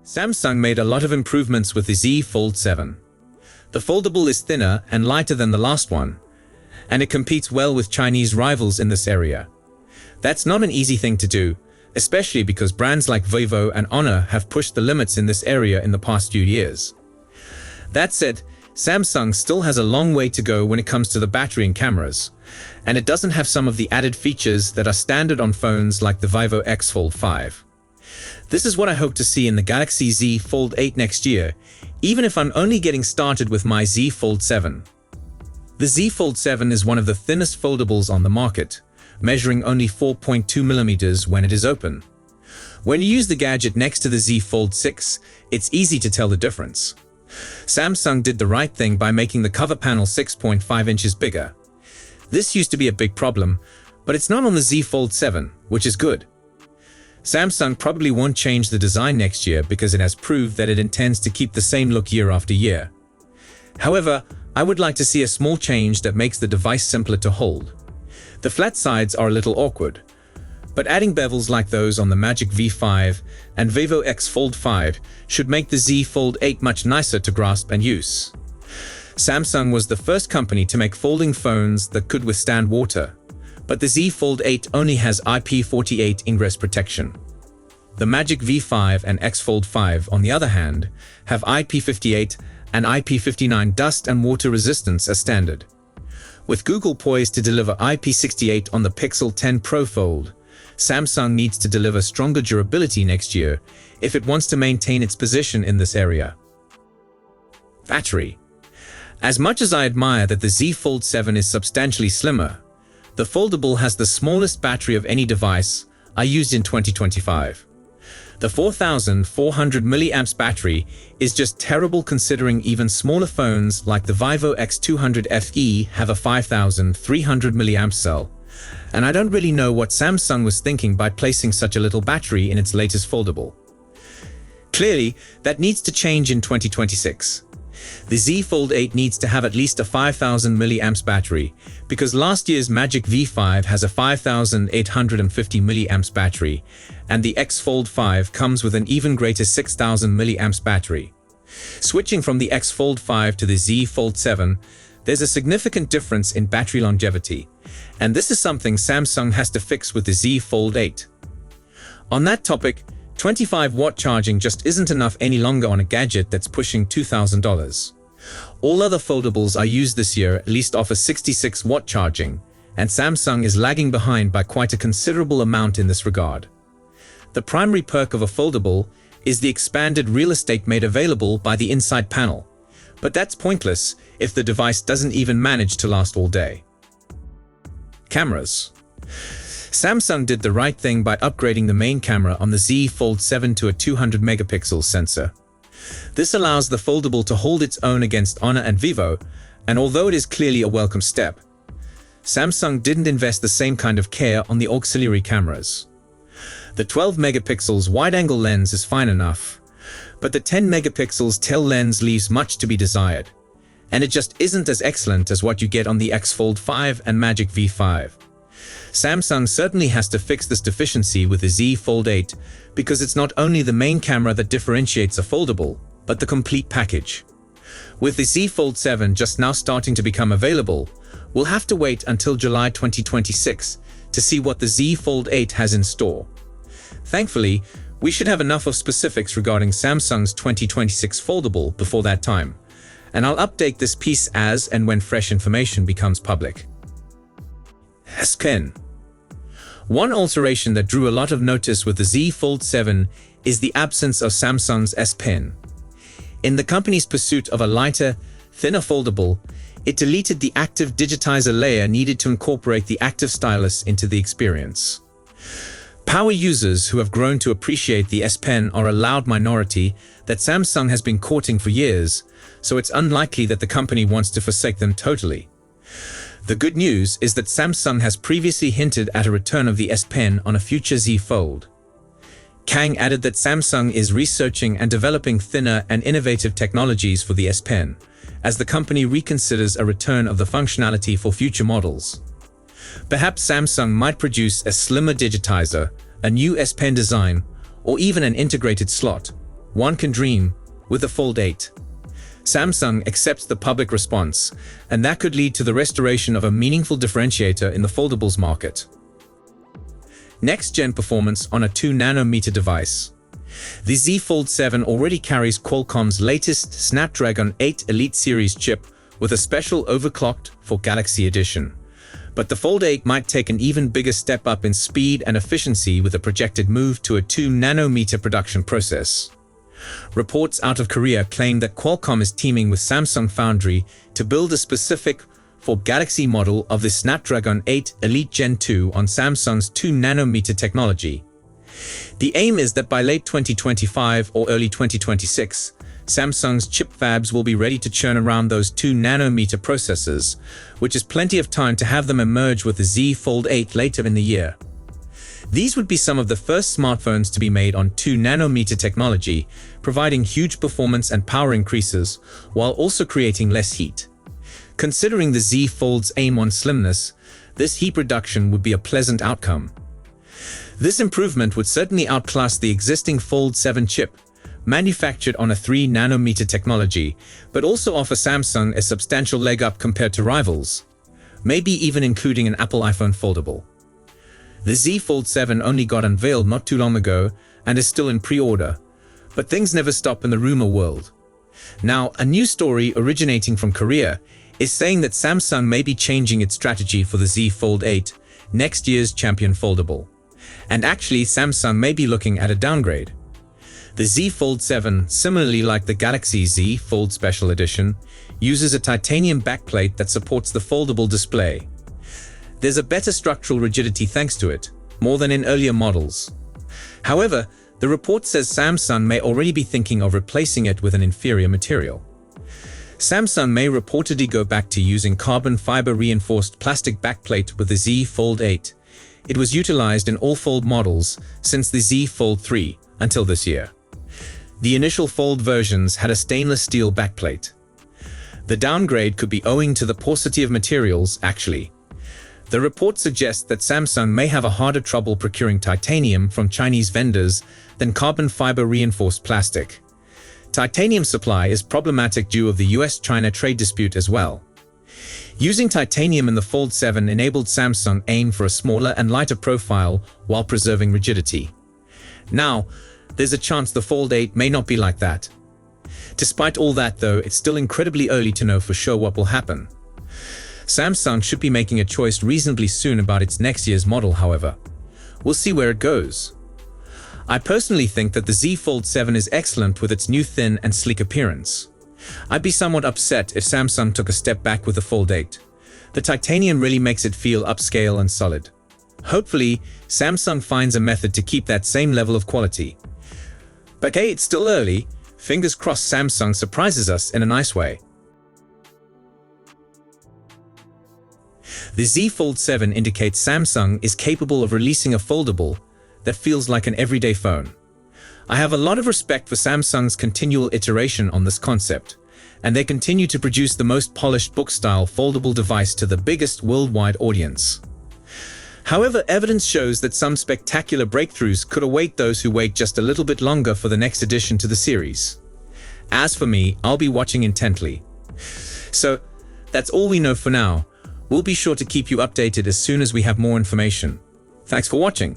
Samsung made a lot of improvements with the Z Fold 7. The foldable is thinner and lighter than the last one, and it competes well with Chinese rivals in this area. That's not an easy thing to do, especially because brands like Vivo and Honor have pushed the limits in this area in the past few years. That said, Samsung still has a long way to go when it comes to the battery and cameras, and it doesn't have some of the added features that are standard on phones like the Vivo X Fold 5. This is what I hope to see in the Galaxy Z Fold 8 next year, even if I'm only getting started with my Z Fold 7. The Z Fold 7 is one of the thinnest foldables on the market, measuring only 4.2 mm when it is open. When you use the gadget next to the Z Fold 6, it's easy to tell the difference. Samsung did the right thing by making the cover panel 6.5 inches bigger. This used to be a big problem, but it's not on the Z Fold 7, which is good. Samsung probably won't change the design next year because it has proved that it intends to keep the same look year after year. However, I would like to see a small change that makes the device simpler to hold. The flat sides are a little awkward, but adding bevels like those on the Magic V5 and Vivo X Fold 5 should make the Z Fold 8 much nicer to grasp and use. Samsung was the first company to make folding phones that could withstand water, but the Z Fold 8 only has IP48 ingress protection. The Magic V5 and X Fold 5, on the other hand, have IP58 and IP59 dust and water resistance as standard. With Google poised to deliver IP68 on the Pixel 10 Pro Fold, Samsung needs to deliver stronger durability next year if it wants to maintain its position in this area. Battery. As much as I admire that the Z Fold 7 is substantially slimmer, the foldable has the smallest battery of any device I used in 2025. The 4400 mAh battery is just terrible considering even smaller phones like the Vivo X200 FE have a 5300 mAh cell, and I don't really know what Samsung was thinking by placing such a little battery in its latest foldable. Clearly, that needs to change in 2026. The Z Fold 8 needs to have at least a 5000 mAh battery, because last year's Magic V5 has a 5850 mAh battery, and the X Fold 5 comes with an even greater 6000 mAh battery. Switching from the X Fold 5 to the Z Fold 7, there's a significant difference in battery longevity, and this is something Samsung has to fix with the Z Fold 8. On that topic, 25-watt charging just isn't enough any longer on a gadget that's pushing $2,000. All other foldables I used this year at least offer 66-watt charging, and Samsung is lagging behind by quite a considerable amount in this regard. The primary perk of a foldable is the expanded real estate made available by the inside panel, but that's pointless if the device doesn't even manage to last all day. Cameras. Samsung did the right thing by upgrading the main camera on the Z Fold 7 to a 200 megapixel sensor. This allows the foldable to hold its own against Honor and Vivo, and although it is clearly a welcome step, Samsung didn't invest the same kind of care on the auxiliary cameras. The 12 megapixels wide-angle lens is fine enough, but the 10 megapixels tail lens leaves much to be desired, and it just isn't as excellent as what you get on the X Fold 5 and Magic V5. Samsung certainly has to fix this deficiency with the Z Fold 8 because it's not only the main camera that differentiates a foldable, but the complete package. With the Z Fold 7 just now starting to become available, we'll have to wait until July 2026 to see what the Z Fold 8 has in store. Thankfully, we should have enough of specifics regarding Samsung's 2026 foldable before that time, and I'll update this piece as and when fresh information becomes public. S Pen. One alteration that drew a lot of notice with the Z Fold 7 is the absence of Samsung's S Pen. In the company's pursuit of a lighter, thinner foldable, it deleted the active digitizer layer needed to incorporate the active stylus into the experience. Power users who have grown to appreciate the S Pen are a loud minority that Samsung has been courting for years, so it's unlikely that the company wants to forsake them totally. The good news is that Samsung has previously hinted at a return of the S Pen on a future Z Fold. Kang added that Samsung is researching and developing thinner and innovative technologies for the S Pen, as the company reconsiders a return of the functionality for future models. Perhaps Samsung might produce a slimmer digitizer, a new S Pen design, or even an integrated slot. one can dream with the Fold 8. Samsung accepts the public response, and that could lead to the restoration of a meaningful differentiator in the foldables market. Next-gen performance on a 2nm device. The Z Fold 7 already carries Qualcomm's latest Snapdragon 8 Elite series chip with a special overclocked for Galaxy Edition. But the Fold 8 might take an even bigger step up in speed and efficiency with a projected move to a 2nm production process. Reports out of Korea claim that Qualcomm is teaming with Samsung Foundry to build a specific for Galaxy model of the Snapdragon 8 Elite Gen 2 on Samsung's 2nm technology. The aim is that by late 2025 or early 2026, Samsung's chip fabs will be ready to churn around those 2nm processors, which is plenty of time to have them emerge with the Z Fold 8 later in the year. These would be some of the first smartphones to be made on 2nm technology, providing huge performance and power increases, while also creating less heat. Considering the Z Fold's aim on slimness, this heat reduction would be a pleasant outcome. This improvement would certainly outclass the existing Fold 7 chip, manufactured on a 3nm technology, but also offer Samsung a substantial leg up compared to rivals, maybe even including an Apple iPhone foldable. The Z Fold 7 only got unveiled not too long ago and is still in pre-order, but things never stop in the rumor world. Now, a new story originating from Korea is saying that Samsung may be changing its strategy for the Z Fold 8, next year's champion foldable. And actually, Samsung may be looking at a downgrade. The Z Fold 7, similarly like the Galaxy Z Fold Special Edition, uses a titanium backplate that supports the foldable display. There's a better structural rigidity thanks to it, more than in earlier models. However, the report says Samsung may already be thinking of replacing it with an inferior material. Samsung may reportedly go back to using carbon fiber reinforced plastic backplate with the Z Fold 8. It was utilized in all Fold models since the Z Fold 3 until this year. The initial Fold versions had a stainless steel backplate. The downgrade could be owing to the paucity of materials, actually. The report suggests that Samsung may have a harder trouble procuring titanium from Chinese vendors than carbon fiber reinforced plastic. Titanium supply is problematic due to the US-China trade dispute as well. Using titanium in the Fold 7 enabled Samsung aim for a smaller and lighter profile while preserving rigidity. Now, there's a chance the Fold 8 may not be like that. Despite all that though, it's still incredibly early to know for sure what will happen. Samsung should be making a choice reasonably soon about its next year's model, however. We'll see where it goes. I personally think that the Z Fold 7 is excellent with its new thin and sleek appearance. I'd be somewhat upset if Samsung took a step back with the Fold 8. The titanium really makes it feel upscale and solid. Hopefully, Samsung finds a method to keep that same level of quality. But hey, it's still early. Fingers crossed Samsung surprises us in a nice way. The Z Fold 7 indicates Samsung is capable of releasing a foldable that feels like an everyday phone. I have a lot of respect for Samsung's continual iteration on this concept, and they continue to produce the most polished book-style foldable device to the biggest worldwide audience. However, evidence shows that some spectacular breakthroughs could await those who wait just a little bit longer for the next addition to the series. As for me, I'll be watching intently. So, that's all we know for now. We'll be sure to keep you updated as soon as we have more information. Thanks for watching.